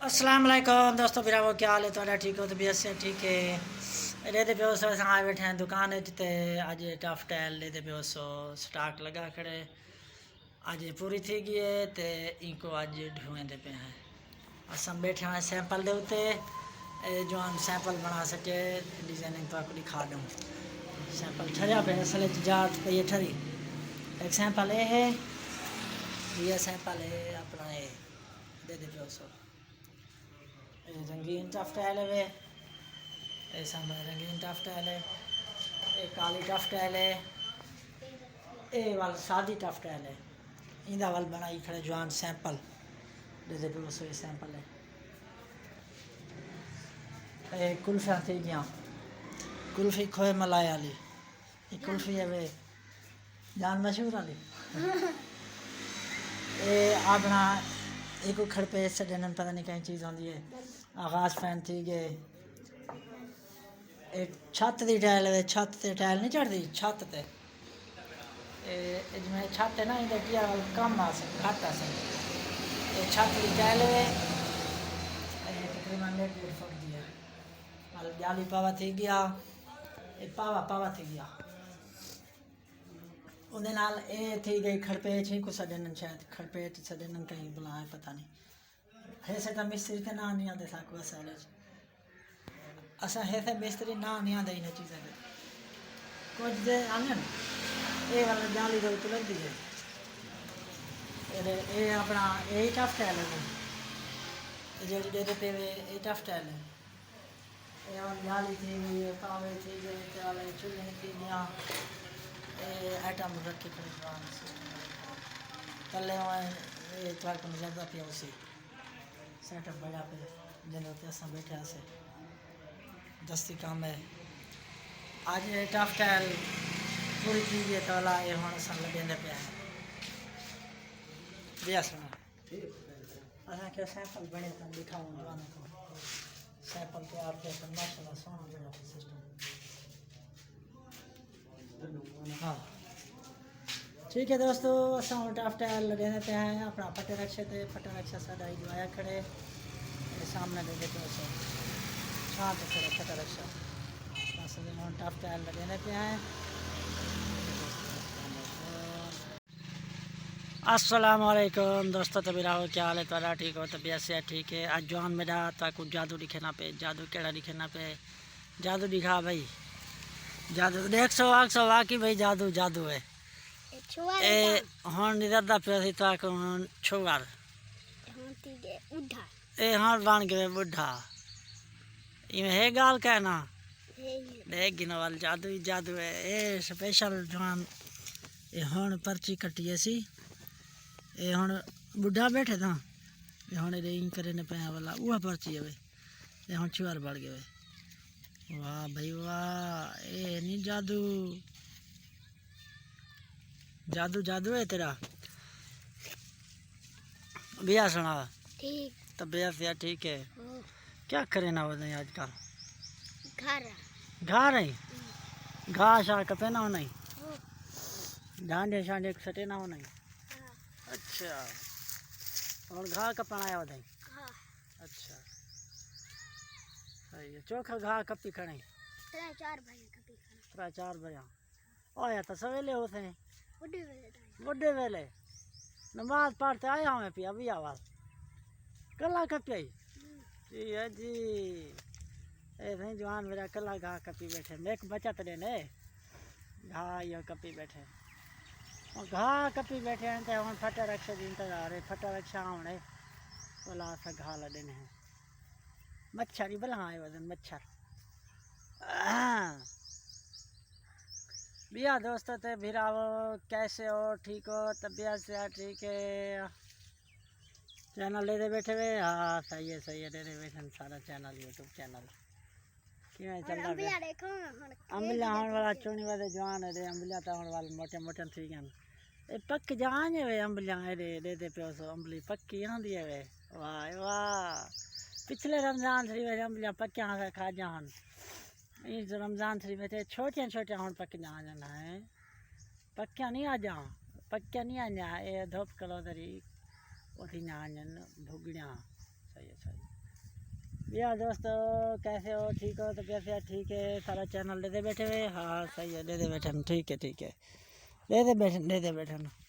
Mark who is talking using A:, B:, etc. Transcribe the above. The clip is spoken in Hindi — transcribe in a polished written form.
A: अस्सलाम वालेकुम दोस्तों, फिर वो क्या हाल है तुहाडा? ठीक हो? तबीयत से ठीक है? रेते पे सो असां आए बैठे हैं दुकान ते अज टफ टाइल रेते पे सो स्टॉक लगा खड़े अज पूरी थी गई है तो इनको अज ढूंढते पे हैं। असां बैठे हैं सैंपल दे उत्ते जो हम सैंपल बना सके डिजाइनिंग तो दिखा दूँ। सैंपल ठरिया पे असल जात पे ये ठरी एक सैंपल है ये सैंपल है अपना ये दे दे पे सो रंगीन टफ टाइल है वे ऐसा रंगीन टफ टाइल है एक काली टफ टाइल है ये वाल सादी टफ टाइल है इंदा वाल बनाई खड़े जवान सैंपल दे पे सो सैंपल है कुल्फियाँ थी गया कुल्फी खोए मलाई वाली ये कुल्फी है वे जान मशहूर वाली ये अपना एक खड़पे सडन पता नहीं कहीं चीज़ आती है आगाज फैन थी गए एक छत की टाइल है छत से टाइल नहीं चढ़ती छत से जिमें छत है ना इधर किया कम आ घट आ छत की टाइल है तकरीबन 1.5 फुट की है माल जाली पावा थी गया पावा पावा थी गया उन्हें नाल ए थी गई खड़पे छी को सडन शायद खड़पे सडन कहीं बुलाए पता नहीं ऐसे तो मिस्त्री थे ना नहीं आते साको असल असा ऐसे मिस्त्री ना नहीं आते इन चीज़ों के कुछ दे आने ये वाला जाली तो लग दी है ये अपना यही टफ टाइल है जी दे पे ये टफ टाइल है ये जाली थी गई पावे थी गई वाले चूल्हे थी गया आइटम रखी खड़ी तले ये थोड़ा को नजर पिया उसी सेटअप बड़ा पे जिन्हें असा बैठे से दस्ती काम है आज ये टफ टाइल पूरी चीज़ है तो ये हम अस लगे पे हैं बिया सुना असा क्या सैंपल बने तो दिखाऊँ जवान को सैंपल तैयार थे तो माशाल्लाह सोना बड़ा सिस्टम। हाँ ठीक है दोस्तों असा टफ टाइल लगे पे हैं अपना फटे रक्षे थे फटे रक्षा साढ़ा जो आया खड़े सामने दे देते हैं शांत से फटे रक्षा बस टफ टाइल लगे पे हैं। अस्सलाम वालेकुम दोस्तों, तो मेरा क्या हाल है तुहाडा? ठीक हो? तबीयत से ठीक है? आज जवान मेरा तो कुछ जादू दिखेना पे जादू केड़ा दिखेना पे जादू दिखा भाई जादू देख सो आग सो वाकई भाई जादू जादू है ए हन निरदा पे थी तो हन छुआर ए हन बन गए बुढ़ा इमें है गाल का ना देख गिनो वाल जादू ही जादू है ए स्पेशल जवान ये हन पर्ची कटी सी ये हन बुढ़ा बैठे था ये हन रेंग करे ने पे वाला वह पर्ची है ये हन छुआर बढ़ गए वाह भाई वाह ए नहीं जादू जादू जादू है तेरा बिया सुना ठीक तबीयत या ठीक है क्या करे ना नहीं आजकल घर है घास शा कपे ना हो नहीं डांडे शांडे सटे ना हो नहीं अच्छा और घा कपना आया वधाई अच्छा सही है चोखा घा कपी खड़े 4 बजे आया तो सवेले होते हैं बुढ़े वेले नमाज पढ़ते आया हूँ पिया भी आवाज कला कपिया जी है जी ए नहीं जवान मेरा कला घा कपी बैठे मेक बचत देने घा यो कपी बैठे और घा कपी बैठे हैं तो हम फटे रक्षा की इंतजार है फटे रक्षा होने बोला सा घा लड़ने हैं मच्छर ही बला आए वजन मच्छर बिया दोस्तों ते भिरावो कैसे हो ठीक हो तबीयत से ठीक है चैनल ले दे बैठे हुए हाँ सही है दे बैठे सारा चैनल यूट्यूब चैनल किमें चल रहा अम्बिया होने वाला चुनी वाले जवान है अम्बिया तो होने वाले मोटे मोटे थी गए ये पक जान है वे अम्बिया दे दे पे सो अम्बली पक्की आँदी है वे वाह वाह पिछले रमजान थी वे अम्बिया पक्या खा जान इस रमजान शरीफ में छोटिया छोटिया हूँ पक जान है पक्या नहीं आ जा पक्या नहीं आ ये धूप कलो तरी उठी ना भुगड़िया सही है सही भैया दोस्तों कैसे हो, ठीक हो? तबीयत से ठीक है? सारा चैनल लेते बैठे हुए। हाँ सही है, लेते बैठे ठीक है, ठीक है, लेते बैठे